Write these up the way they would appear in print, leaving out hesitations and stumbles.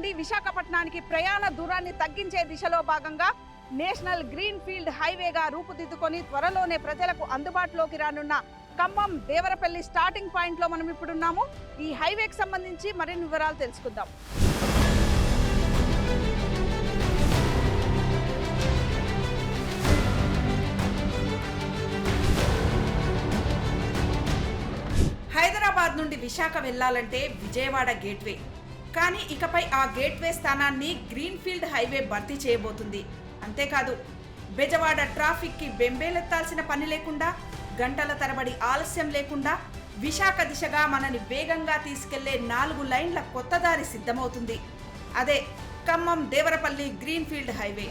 నుండి విశాఖపట్నానికి ప్రయాణ దూరాన్ని తగ్గించే దిశలో భాగంగా నేషనల్ గ్రీన్ ఫీల్డ్ హైవేగా రూపుదిద్దుకొని త్వరలోనే ప్రజలకు అందుబాటులోకి రానున్న ఖమ్మం దేవరపల్లి స్టార్టింగ్ పాయింట్లో మనం ఇప్పుడున్నాము. ఈ హైవేకి సంబంధించి మరిన్ని వివరాలు తెలుసుకుందాం. హైదరాబాద్ నుండి విశాఖ వెళ్లాలంటే విజయవాడ గేట్వే, కానీ ఇకపై ఆ గేట్వే స్థానాన్ని గ్రీన్ఫీల్డ్ హైవే భర్తీ చేయబోతుంది. అంతేకాదు, బెజవాడ ట్రాఫిక్కి బెంబేలెత్తాల్సిన పని లేకుండా, గంటల తరబడి ఆలస్యం లేకుండా విశాఖ దిశగా మనని వేగంగా తీసుకెళ్లే 4 లైన్ల కొత్త దారి సిద్ధమవుతుంది. అదే ఖమ్మం దేవరపల్లి గ్రీన్ఫీల్డ్ హైవే.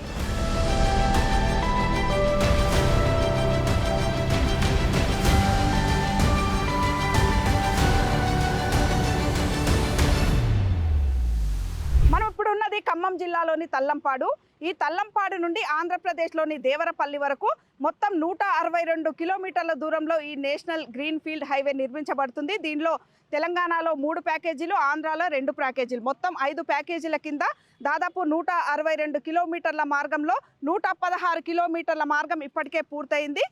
ఖమ్మం జిల్లాలోని తల్లంపాడు. ఈ తల్లంపాడు నుండి ఆంధ్రప్రదేశ్లోని దేవరపల్లి వరకు మొత్తం 162 కిలోమీటర్ల దూరంలో ఈ నేషనల్ గ్రీన్ ఫీల్డ్ హైవే నిర్మించబడుతుంది. దీనిలో తెలంగాణలో 3 ప్యాకేజీలు, ఆంధ్రాలో 2 ప్యాకేజీలు, మొత్తం 5 ప్యాకేజీల కింద దాదాపు 162 కిలోమీటర్ల మార్గంలో 116 కిలోమీటర్ల మార్గం ఇప్పటికే పూర్తయింది.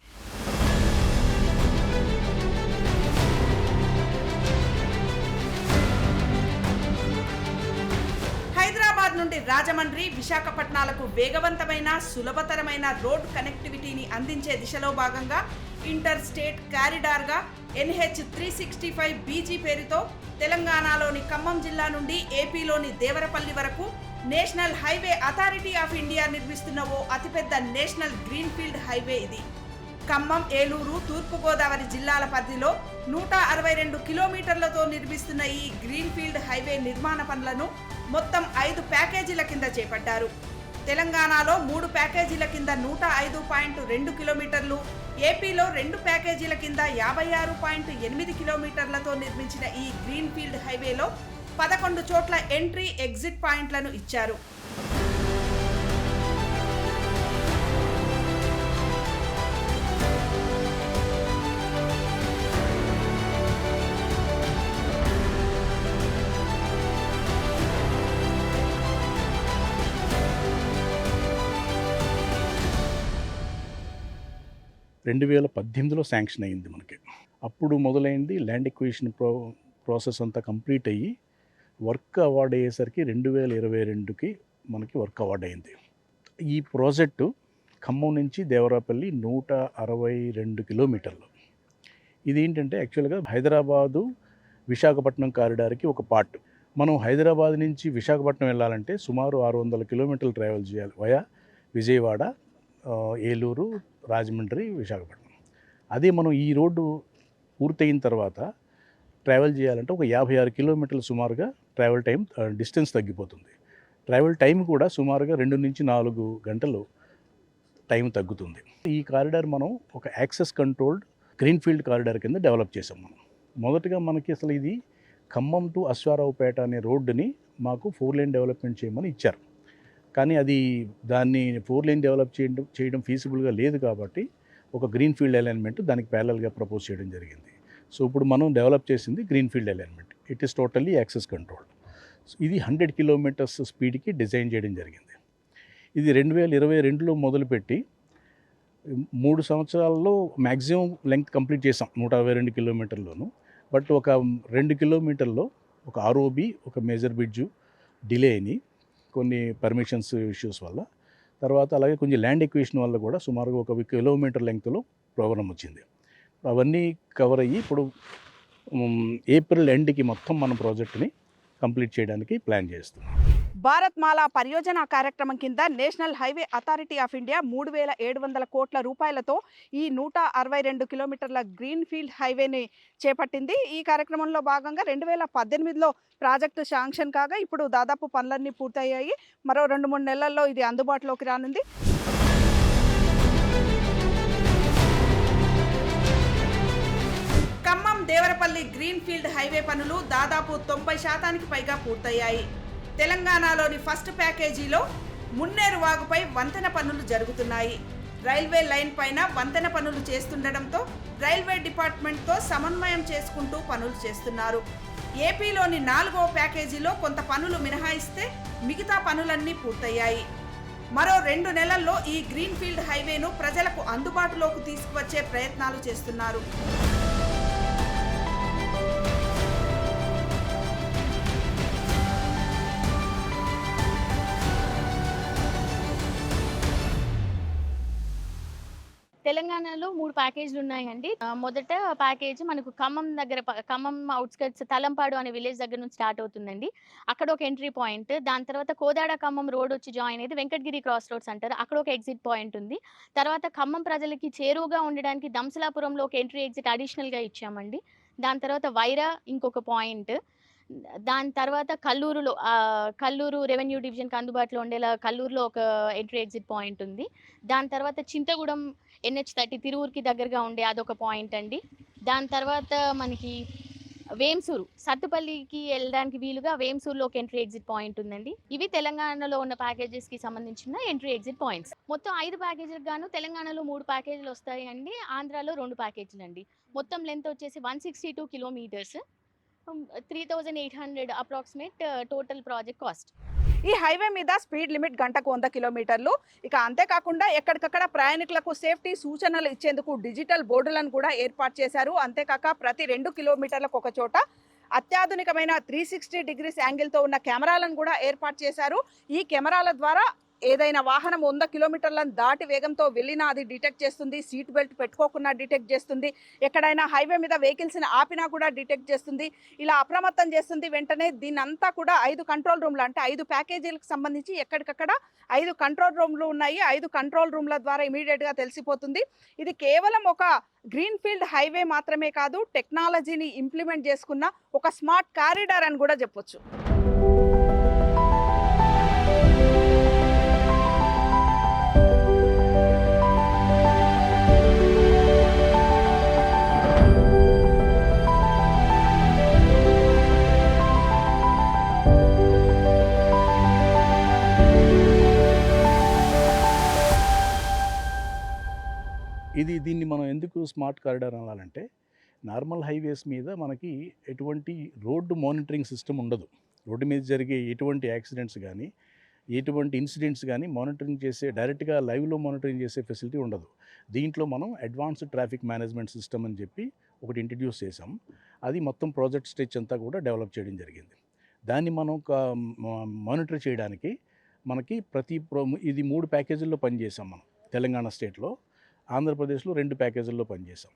హైదరాబాద్ నుండి రాజమండ్రి, విశాఖపట్నాలకు వేగవంతమైన, సులభతరమైన రోడ్ కనెక్టివిటీని అందించే దిశలో భాగంగా ఇంటర్ స్టేట్ కారిడార్గా NH 365 BG పేరుతో తెలంగాణలోని ఖమ్మం జిల్లా నుండి ఏపీలోని దేవరపల్లి వరకు national highway authority of India నిర్మిస్తున్న ఓ అతిపెద్ద నేషనల్ గ్రీన్ఫీల్డ్ హైవే ఇది. ఖమ్మం, ఏలూరు, తూర్పుగోదావరి జిల్లాల పరిధిలో 162 కిలోమీటర్లతో నిర్మిస్తున్న ఈ గ్రీన్ఫీల్డ్ హైవే నిర్మాణ పనులను మొత్తం 5 ప్యాకేజీల కింద చేపట్టారు. తెలంగాణలో 3 ప్యాకేజీల కింద 105.2 కిలోమీటర్లు, ఏపీలో 2 ప్యాకేజీల కింద 56.8 కిలోమీటర్లతో నిర్మించిన ఈ గ్రీన్ఫీల్డ్ హైవేలో 11 చోట్ల ఎంట్రీ, ఎగ్జిట్ పాయింట్లను ఇచ్చారు. రెండు 2018లో శాంక్షన్ అయ్యింది మనకి. అప్పుడు మొదలైంది ల్యాండ్ ఎక్విజిషన్ ప్రాసెస్ అంతా కంప్లీట్ అయ్యి వర్క్ అవార్డ్ అయ్యేసరికి 2022కి మనకి వర్క్ అవార్డ్ అయింది. ఈ ప్రాజెక్టు ఖమ్మం నుంచి దేవరపల్లి 162 కిలోమీటర్లు. ఇదేంటంటే యాక్చువల్గా హైదరాబాదు విశాఖపట్నం కారిడార్కి ఒక పార్ట్. మనం హైదరాబాద్ నుంచి విశాఖపట్నం వెళ్ళాలంటే సుమారు 600 కిలోమీటర్లు ట్రావెల్ చేయాలి వయా విజయవాడ, ఏలూరు, రాజమండ్రి, విశాఖపట్నం. అదే మనం ఈ రోడ్డు పూర్తయిన తర్వాత ట్రావెల్ చేయాలంటే ఒక 56 కిలోమీటర్లు సుమారుగా ట్రావెల్ టైం, డిస్టెన్స్ తగ్గిపోతుంది. ట్రావెల్ టైం కూడా సుమారుగా 2 నుంచి 4 గంటలు టైం తగ్గుతుంది. ఈ కారిడార్ మనం ఒక యాక్సెస్ కంట్రోల్డ్ గ్రీన్ఫీల్డ్ కారిడార్ కింద డెవలప్ చేసాం. మనం మొదటగా మనకి అసలు ఇది ఖమ్మం టు అశ్వారావుపేట అనే రోడ్డుని మాకు 4 లేన్ డెవలప్మెంట్ చేయమని ఇచ్చారు. కానీ దాన్ని 4 లేన్ డెవలప్ చేయడం ఫీజిబుల్గా లేదు కాబట్టి ఒక గ్రీన్ఫీల్డ్ అలైన్మెంట్ దానికి ప్యారలల్గా ప్రపోజ్ చేయడం జరిగింది. సో ఇప్పుడు మనం డెవలప్ చేసింది greenfield alignment. It is totally access controlled. ఇది 100 కిలోమీటర్స్ స్పీడ్కి డిజైన్ చేయడం జరిగింది. ఇది 2022లో మొదలుపెట్టి 3 సంవత్సరాల్లో మ్యాక్సిమం లెంగ్త్ కంప్లీట్ చేసాం 162 కిలోమీటర్లోను. బట్ ఒక 2 కిలోమీటర్లో ఒక ROB, ఒక మేజర్ బ్రిడ్జు డిలే అయినాయి కొన్ని పర్మిషన్స్ ఇష్యూస్ వల్ల. తర్వాత అలాగే కొంచెం ల్యాండ్ ఎక్విజిషన్ వల్ల కూడా సుమారుగా 1 కిలోమీటర్ లెంగ్త్లో ప్రాబ్లం వచ్చింది. అవన్నీ కవర్ అయ్యి ఇప్పుడు ఏప్రిల్ ఎండ్కి మొత్తం మన ప్రాజెక్ట్ని కంప్లీట్ చేయడానికి ప్లాన్ చేస్తున్నాం. భారత్ మాలా పరియోజన కార్యక్రమం కింద national highway authority of India 3,700 కోట్ల రూపాయలతో ఈ 162 కిలోమీటర్ల గ్రీన్ ఫీల్డ్ హైవేని చేపట్టింది. ఈ కార్యక్రమంలో భాగంగా 2018లో ప్రాజెక్టు శాంక్షన్ కాగా ఇప్పుడు దాదాపు పనులన్నీ పూర్తయ్యాయి. మరో 2-3 నెలల్లో ఇది అందుబాటులోకి రానుంది. Khammam Devarapalli green field highway పనులు దాదాపు 90% పైగా పూర్తయ్యాయి. తెలంగాణలోని ఫస్ట్ ప్యాకేజీలో మున్నేరు వాగుపై వంతెన పనులు జరుగుతున్నాయి. రైల్వే లైన్ పైన వంతెన పనులు చేస్తుండటంతో రైల్వే డిపార్ట్మెంట్తో సమన్వయం చేసుకుంటూ పనులు చేస్తున్నారు. ఏపీలోని 4వ ప్యాకేజీలో కొంత పనులు మినహాయిస్తే మిగతా పనులన్నీ పూర్తయ్యాయి. మరో 2 నెలల్లో ఈ గ్రీన్ఫీల్డ్ హైవేను ప్రజలకు అందుబాటులోకి తీసుకువచ్చే ప్రయత్నాలు చేస్తున్నారు. తెలంగాణలో 3 ప్యాకేజీలు ఉన్నాయండి. మొదట ప్యాకేజ్ మనకు ఖమ్మం ఔట్‌స్కర్ట్స్ తలంపాడు అనే విలేజ్ దగ్గర నుంచి స్టార్ట్ అవుతుందండి. అక్కడ ఒక ఎంట్రీ పాయింట్. దాని తర్వాత కోదాడ ఖమ్మం రోడ్ వచ్చి జాయిన్ అయితే వెంకటగిరి క్రాస్ రోడ్స్ అంటారు. అక్కడ ఒక ఎగ్జిట్ పాయింట్ ఉంది. తర్వాత ఖమ్మం ప్రజలకి చేరువగా ఉండడానికి దంసలాపురంలో ఒక ఎంట్రీ ఎగ్జిట్ అడిషనల్‌గా ఇచ్చామండి. దాని తర్వాత వైరా ఇంకొక పాయింట్. దాని తర్వాత కల్లూరు రెవెన్యూ డివిజన్‌కి అందుబాటులో ఉండేలా కల్లూరులో ఒక ఎంట్రీ ఎగ్జిట్ పాయింట్ ఉంది. దాని తర్వాత చింతగూడెం NH30 తిరువూరుకి దగ్గరగా ఉండే అదొక పాయింట్ అండి. దాని తర్వాత మనకి వేంసూరు సత్తుపల్లికి వెళ్ళడానికి వీలుగా వేంసూరులో ఒక ఎంట్రీ ఎగ్జిట్ పాయింట్ ఉందండి. ఇవి తెలంగాణలో ఉన్న ప్యాకేజెస్‌కి సంబంధించిన ఎంట్రీ ఎగ్జిట్ పాయింట్స్. మొత్తం 5 ప్యాకేజీలకు గాను తెలంగాణలో 3 ప్యాకేజీలు వస్తాయండి. ఆంధ్రాలో 2 ప్యాకేజీలు అండి. మొత్తం లెంత్ వచ్చేసి 162 kilometres. 3,800 approximate total project cost. ఈ హైవే మీద స్పీడ్ లిమిట్ గంటకు 100 కిలోమీటర్లు. ఇక అంతేకాకుండా ఎక్కడికక్కడ ప్రయాణికులకు సేఫ్టీ సూచనలు ఇచ్చేందుకు డిజిటల్ బోర్డులను కూడా ఏర్పాటు చేశారు. అంతేకాక ప్రతి 2 కిలోమీటర్లకు ఒక చోట అత్యాధునికమైన 360 డిగ్రీస్ యాంగిల్తో ఉన్న కెమెరాలను కూడా ఏర్పాటు చేశారు. ఈ కెమెరాల ద్వారా ఏదైనా వాహనం 100 కిలోమీటర్లను దాటి వేగంతో వెళ్ళినా అది డిటెక్ట్ చేస్తుంది. సీట్ బెల్ట్ పెట్టుకోకుండా డిటెక్ట్ చేస్తుంది. ఎక్కడైనా హైవే మీద వెహికల్స్ని ఆపినా కూడా డిటెక్ట్ చేస్తుంది. ఇలా అప్రమత్తం చేస్తుంది. వెంటనే దీనంతా కూడా 5 కంట్రోల్ రూమ్లు, అంటే 5 ప్యాకేజీలకు సంబంధించి ఎక్కడికక్కడ 5 కంట్రోల్ రూమ్లు ఉన్నాయి. 5 కంట్రోల్ రూమ్ల ద్వారా ఇమీడియట్గా తెలిసిపోతుంది. ఇది కేవలం ఒక గ్రీన్ఫీల్డ్ హైవే మాత్రమే కాదు, టెక్నాలజీని ఇంప్లిమెంట్ చేసుకున్న ఒక స్మార్ట్ కారిడార్ అని కూడా చెప్పొచ్చు. దీన్ని మనం ఎందుకు స్మార్ట్ కారిడార్ అనాలంటే, నార్మల్ హైవేస్ మీద మనకి ఎటువంటి రోడ్డు మానిటరింగ్ సిస్టమ్ ఉండదు. రోడ్డు మీద జరిగే ఎటువంటి యాక్సిడెంట్స్ కానీ, ఎటువంటి ఇన్సిడెంట్స్ కానీ మానిటరింగ్ చేసే, డైరెక్ట్గా లైవ్లో మానిటరింగ్ చేసే ఫెసిలిటీ ఉండదు. దీంట్లో మనం అడ్వాన్స్డ్ ట్రాఫిక్ మేనేజ్మెంట్ సిస్టమ్ అని చెప్పి ఒకటి ఇంట్రడ్యూస్ చేసాం. అది మొత్తం ప్రాజెక్ట్ స్టేజ్ అంతా కూడా డెవలప్ చేయడం జరిగింది. దాన్ని మనం మానిటర్ చేయడానికి మనకి ఇది 3 ప్యాకేజీల్లో పనిచేసాం మనం తెలంగాణ స్టేట్లో. ఆంధ్రప్రదేశ్లో 2 ప్యాకేజీల్లో పనిచేసాం.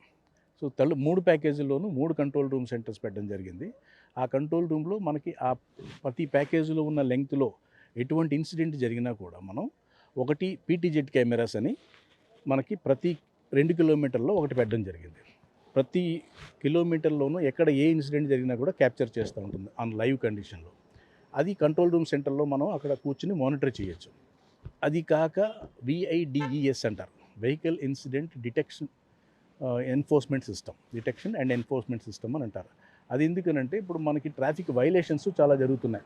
సో 3 ప్యాకేజీల్లోనూ 3 కంట్రోల్ రూమ్ సెంటర్స్ పెట్టడం జరిగింది. ఆ కంట్రోల్ రూమ్లో మనకి ఆ ప్రతి ప్యాకేజీలో ఉన్న లెంగ్త్లో ఎటువంటి ఇన్సిడెంట్ జరిగినా కూడా మనం ఒకటి PTZ కెమెరాస్ అని మనకి ప్రతి 2 కిలోమీటర్లో ఒకటి పెట్టడం జరిగింది. ప్రతి కిలోమీటర్లోనూ ఎక్కడ ఏ ఇన్సిడెంట్ జరిగినా కూడా క్యాప్చర్ చేస్తూ ఉంటుంది ఆన్ లైవ్ కండిషన్లో. అది కంట్రోల్ రూమ్ సెంటర్లో మనం అక్కడ కూర్చుని మానిటర్ చేయొచ్చు. అది కాక VIDES అంటారు, vehicle incident detection and enforcement system అని అంటారు. అది ఎందుకనంటే ఇప్పుడు మనకి ట్రాఫిక్ వైలేషన్స్ చాలా జరుగుతున్నాయి,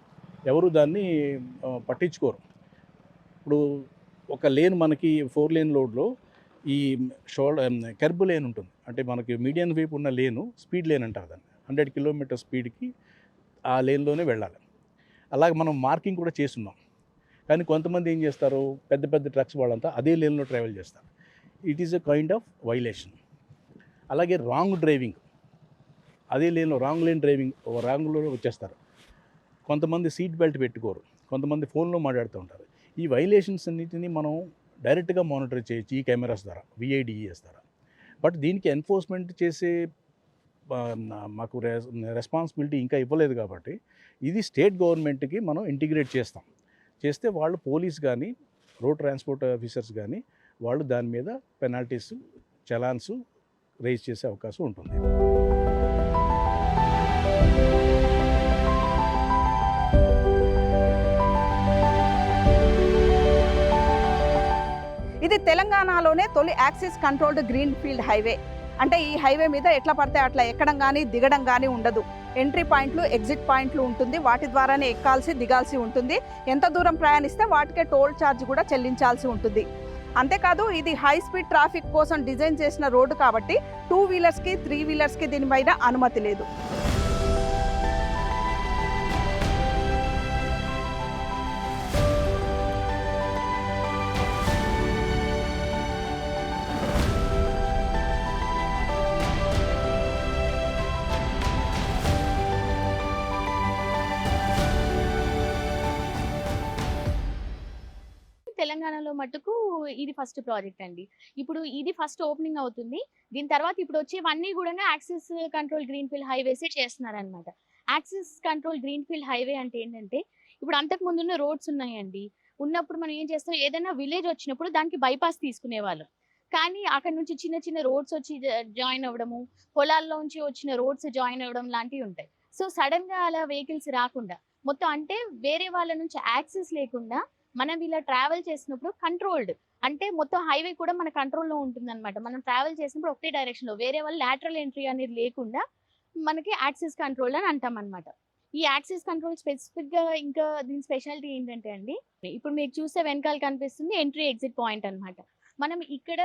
ఎవరు దాన్ని పట్టించుకోరు. ఇప్పుడు ఒక లేన్ మనకి 4 లేన్ రోడ్లో ఈ కర్బ్ లేన్ ఉంటుంది, అంటే మనకి మీడియం వైపు ఉన్న లేను స్పీడ్ లేన్ అంటారు దాన్ని. 100 కిలోమీటర్ స్పీడ్కి ఆ లేన్లోనే వెళ్ళాలి. అలాగే మనం మార్కింగ్ కూడా చేస్తున్నాం. కానీ కొంతమంది ఏం చేస్తారు, పెద్ద పెద్ద ట్రక్స్ వాళ్ళంతా అదే లేన్లో ట్రావెల్ చేస్తారు. It is a kind of violation. అలాగే రాంగ్ డ్రైవింగ్, అదే లేన్లో రాంగ్ లేన్ డ్రైవింగ్, రాంగ్లో వచ్చేస్తారు. కొంతమంది సీట్ బెల్ట్ పెట్టుకోరు, కొంతమంది ఫోన్లో మాట్లాడుతూ ఉంటారు. ఈ వైలేషన్స్ అన్నిటిని మనం డైరెక్ట్గా మానిటర్ చేయొచ్చు ఈ కెమెరాస్ ద్వారా, VIDES ద్వారా. బట్ దీనికి ఎన్ఫోర్స్మెంట్ చేసే మాకు రెస్పాన్సిబిలిటీ ఇంకా ఇవ్వలేదు కాబట్టి ఇది స్టేట్ గవర్నమెంట్కి మనం ఇంటిగ్రేట్ చేస్తే వాళ్ళు పోలీస్ కానీ రోడ్ ట్రాన్స్పోర్ట్ ఆఫీసర్స్ కానీ వాళ్ళు దాని మీద పెనాల్టీస్, చలాన్స్ రేజ్ చేసే అవకాశం ఉంటుంది. ఇది తెలంగాణలోనే తొలి axis controlled green field highway. అంటే ఈ హైవే మీద ఎట్లా పడితే అట్లా ఎక్కడం కానీ దిగడం కానీ ఉండదు. ఎంట్రీ పాయింట్లు, ఎగ్జిట్ పాయింట్లు ఉంటుంది. వాటి ద్వారానే ఎక్కాల్సి దిగాల్సి ఉంటుంది. ఎంత దూరం ప్రయాణిస్తే వాటికే టోల్ ఛార్జ్ కూడా చెల్లించాల్సి ఉంటుంది. అంతేకాదు ఇది హై స్పీడ్ ట్రాఫిక్ కోసం డిజైన్ చేసిన రోడ్డు కాబట్టి 2 వీలర్స్కి 3 వీలర్స్కి దీనిపైన అనుమతి లేదు. తెలంగాణలో మట్టుకు ఇది ఫస్ట్ ప్రాజెక్ట్ అండి. ఇప్పుడు ఇది ఫస్ట్ ఓపెనింగ్ అవుతుంది. దీని తర్వాత ఇప్పుడు వచ్చేవన్నీ గూడాను యాక్సెస్ కంట్రోల్ గ్రీన్‌ఫీల్డ్ హైవేసే చేస్తున్నారనమాట. యాక్సెస్ కంట్రోల్ గ్రీన్‌ఫీల్డ్ హైవే అంటే ఏంటంటే, ఇప్పుడు అంతకు ముందున్న రోడ్స్ ఉన్నాయండి. ఉన్నప్పుడు మనం ఏం చేస్తాం, ఏదైనా విలేజ్ వచ్చినప్పుడు దానికి బైపాస్ తీసుకునేవాళ్ళం. కానీ అక్కడి నుంచి చిన్న చిన్న రోడ్స్ వచ్చి జాయిన్ అవ్వడము, పొలాల్లోంచి వచ్చిన రోడ్స్ జాయిన్ అవ్వడం లాంటివి ఉంటాయి. సో, సడెన్‌గా అలా వెహికల్స్ రాకుండా మొత్తం అంటే వేరే వాళ్ళ నుంచి యాక్సెస్ లేకుండా మనం ఇలా ట్రావెల్ చేసినప్పుడు కంట్రోల్డ్ అంటే మొత్తం హైవే కూడా మన కంట్రోల్‌లో ఉంటుందన్నమాట. మనం ట్రావెల్ చేసినప్పుడు ఒకటే డైరెక్షన్‌లో వేరే వాళ్ళు లాటరల్ ఎంట్రీ అనేది లేకుండా మనకి యాక్సెస్ కంట్రోల్ అని అంటామన్నమాట. ఈ యాక్సెస్ కంట్రోల్ స్పెసిఫిక్‌గా ఇంకా దీని స్పెషాలిటీ ఏంటంటే అండి, ఇప్పుడు మీకు చూస్తే వెనకాల కనిపిస్తుంది ఎంట్రీ, ఎగ్జిట్ పాయింట్ అన్నమాట. మనం ఇక్కడ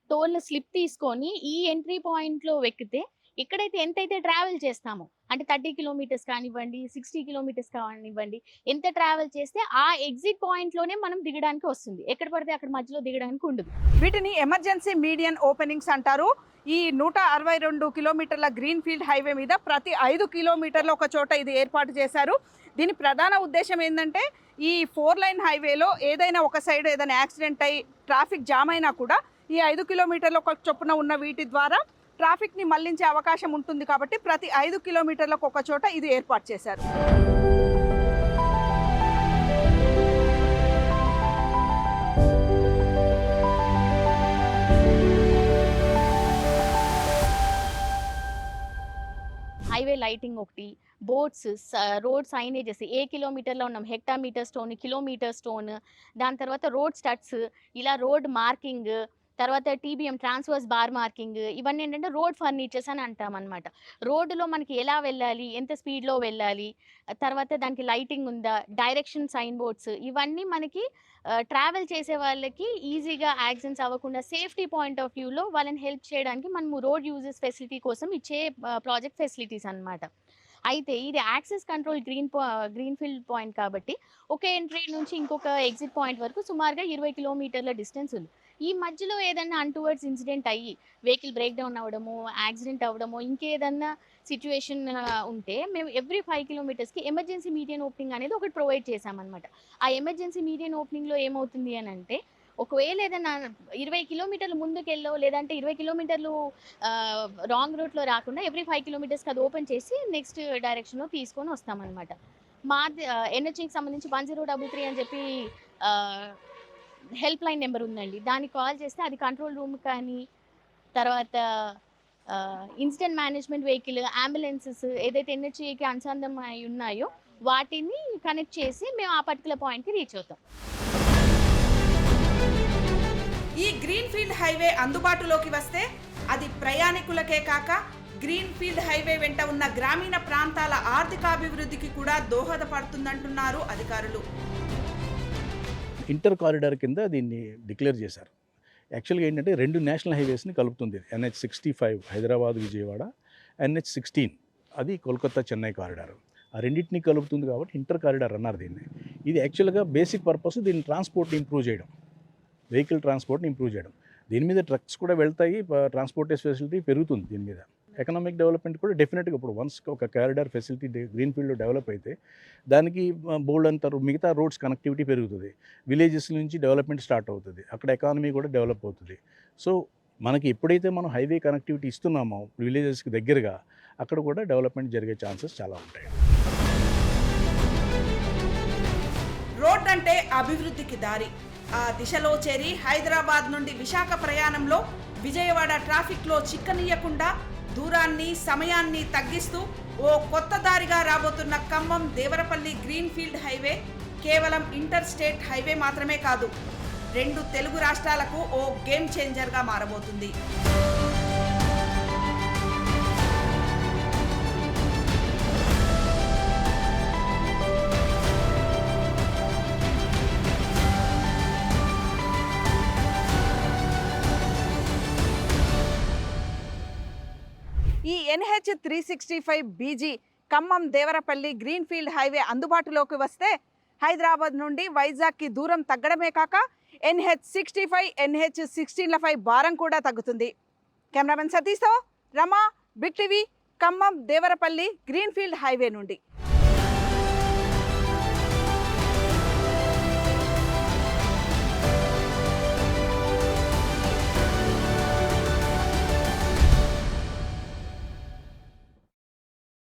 టోల్ స్లిప్ తీసుకొని ఈ ఎంట్రీ పాయింట్‌లో ఎక్కితే ఎక్కడైతే ఎంతైతే ట్రావెల్ చేస్తామో అంటే 30 కిలోమీటర్స్ కానివ్వండి, 60 కిలోమీటర్స్ కానివ్వండి, ఎంత ట్రావెల్ చేస్తే ఆ ఎగ్జిట్ పాయింట్‌లోనే మనం దిగడానికి వస్తుంది. ఎక్కడ పడితే అక్కడ మధ్యలో దిగడానికి ఉండదు. వీటిని ఎమర్జెన్సీ మీడియన్ ఓపెనింగ్స్ అంటారు. ఈ 162 కిలోమీటర్ల గ్రీన్‌ఫీల్డ్ హైవే మీద ప్రతి 5 కిలోమీటర్ల ఒక చోట ఇది ఏర్పాటు చేశారు. దీని ప్రధాన ఉద్దేశం ఏంటంటే, ఈ 4 లైన్ హైవేలో ఏదైనా ఒక సైడ్ ఏదైనా యాక్సిడెంట్ అయ్యి ట్రాఫిక్ జామ్ అయినా కూడా ఈ 5 కిలోమీటర్ల ఒక చొప్పున ఉన్న వీటి ద్వారా ట్రాఫిక్ని మళ్లించే అవకాశం ఉంటుంది. కాబట్టి ప్రతి 5 కిలోమీటర్లకు ఒక చోట ఇది ఏర్పాటు చేశారు. హైవే లైటింగ్ ఒకటి, బోర్డ్స్, రోడ్ సైనేజెస్, ఏ కిలోమీటర్‌లో ఉన్నాం, హెక్టామీటర్ స్టోన్, కిలోమీటర్ స్టోన్, దాని తర్వాత రోడ్ స్టడ్స్, ఇలా రోడ్ మార్కింగ్, తర్వాత టీబీఎం ట్రాన్స్‌వర్స్ బార్ మార్కింగ్, ఇవన్నీ ఏంటంటే రోడ్ ఫర్నిచర్స్ అని అంటామన్నమాట. రోడ్డులో మనకి ఎలా వెళ్ళాలి, ఎంత స్పీడ్‌లో వెళ్ళాలి, తర్వాత దానికి లైటింగ్ ఉందా, డైరెక్షన్ సైన్ బోర్డ్స్, ఇవన్నీ మనకి ట్రావెల్ చేసే వాళ్ళకి ఈజీగా యాక్సిడెంట్స్ అవ్వకుండా సేఫ్టీ పాయింట్ ఆఫ్ వ్యూలో వాళ్ళని హెల్ప్ చేయడానికి మనము రోడ్ యూజర్స్ ఫెసిలిటీ కోసం ఇచ్చే ప్రాజెక్ట్ ఫెసిలిటీస్ అన్నమాట. అయితే ఇది యాక్సెస్ కంట్రోల్ గ్రీన్‌ఫీల్డ్ పాయింట్ కాబట్టి ఒక ఎంట్రీ నుంచి ఇంకొక ఎగ్జిట్ పాయింట్ వరకు సుమారుగా 20 కిలోమీటర్ల డిస్టెన్స్ ఉంది. ఈ మధ్యలో ఏదన్నా అన్‌టువర్డ్స్ ఇన్సిడెంట్ అయ్యి వెహికల్ బ్రేక్ డౌన్ అవ్వడము, యాక్సిడెంట్ అవ్వడము, ఇంకేదన్నా సిట్యుయేషన్ ఉంటే మేము ఎవ్రీ 5 కిలోమీటర్స్‌కి ఎమర్జెన్సీ మీడియన్ ఓపెనింగ్ అనేది ఒకటి ప్రొవైడ్ చేశామన్నమాట. ఆ ఎమర్జెన్సీ మీడియన్ ఓపెనింగ్‌లో ఏమవుతుంది అనంటే, ఒకవేళ ఏదైనా 20 కిలోమీటర్లు ముందుకెళ్ళో లేదంటే 20 కిలోమీటర్లు రాంగ్ రూట్‌లో రాకుండా ఎవ్రీ 5 కిలోమీటర్స్‌కి అది ఓపెన్ చేసి నెక్స్ట్ డైరెక్షన్‌లో తీసుకొని వస్తామన్నమాట. మాది ఎన్‌హెచ్‌కి సంబంధించి 1033 అని చెప్పి హెల్ప్ లైన్ నెంబర్ ఉందండి. దానికి కాల్ చేస్తే అది కంట్రోల్ రూమ్ కానీ, తర్వాత ఇన్సిడెంట్ మేనేజ్మెంట్ వెహికల్, అంబులెన్సెస్ ఏదైతే ఎన్‌హెచ్‌కి అనుసంధానం అయి ఉన్నాయో వాటిని కనెక్ట్ చేసి మేము ఆ పర్టిక్యులర్ పాయింట్‌కి రీచ్ అవుతాం. ఈ గ్రీన్‌ఫీల్డ్ హైవే అందుబాటులోకి వస్తే అది ప్రయాణికులకే కాక గ్రీన్‌ఫీల్డ్ హైవే వెంట ఉన్న గ్రామీణ ప్రాంతాల ఆర్థికాభివృద్ధికి కూడా దోహదపడుతుందంటున్నారు అధికారులు. ఇంటర్ కారిడార్ కింద దీన్ని డిక్లేర్ చేశారు. యాక్చువల్గా ఏంటంటే 2 నేషనల్ హైవేస్ని కలుపుతుంది. NH65 హైదరాబాద్ విజయవాడ, NH16 అది కోల్కతా చెన్నై కారిడార్. ఆ రెండింటిని కలుపుతుంది కాబట్టి ఇంటర్ కారిడార్ అన్నారు దీన్ని. ఇది యాక్చువల్గా బేసిక్ పర్పస్ దీన్ని ట్రాన్స్పోర్ట్ని ఇంప్రూవ్ చేయడం, వెహికల్ ట్రాన్స్పోర్ట్ని ఇంప్రూవ్ చేయడం. దీని మీద ట్రక్స్ కూడా వెళ్తాయి, ట్రాన్స్పోర్టేషన్ ఫెసిలిటీ పెరుగుతుంది. దీని మీద ఎకనామిక్ డెవలప్మెంట్ కూడా డెఫినెట్గా ఇప్పుడు వన్స్ ఒక కారిడార్ ఫెసిలిటీ గ్రీన్‌ఫీల్డ్లో డెవలప్ అయితే దానికి బోల్డ్ అంత మిగతా రోడ్స్ కనెక్టివిటీ పెరుగుతుంది. విలేజెస్ నుంచి డెవలప్మెంట్ స్టార్ట్ అవుతుంది, అక్కడ ఎకానమీ కూడా డెవలప్ అవుతుంది. సో మనకి ఎప్పుడైతే మనం హైవే కనెక్టివిటీ ఇస్తున్నామో విలేజెస్కి దగ్గరగా, అక్కడ కూడా డెవలప్మెంట్ జరిగే ఛాన్సెస్ చాలా ఉంటాయి. రోడ్ అంటే అభివృద్ధికి దారి. ఆ దిశలో చేరి హైదరాబాద్ నుండి విశాఖ ప్రయాణంలో విజయవాడ ట్రాఫిక్లో చిక్కనీయకుండా దూరాన్ని, సమయాన్ని తగ్గిస్తూ ఓ కొత్త దారిగా రాబోతున్న ఖమ్మం దేవరపల్లి గ్రీన్‌ఫీల్డ్ హైవే కేవలం ఇంటర్ స్టేట్ హైవే మాత్రమే కాదు, 2 తెలుగు రాష్ట్రాలకు ఓ గేమ్ చేంజర్గా మారబోతుంది. ఈ NH365BG Khammam Devarapalli greenfield highway అందుబాటులోకి వస్తే హైదరాబాద్ నుండి వైజాగ్కి దూరం తగ్గడమే కాక NH65, NH16లపై భారం కూడా తగ్గుతుంది. కెమెరామెన్ సతీష్తో Rama, big TV, Khammam Devarapalli greenfield highway నుండి.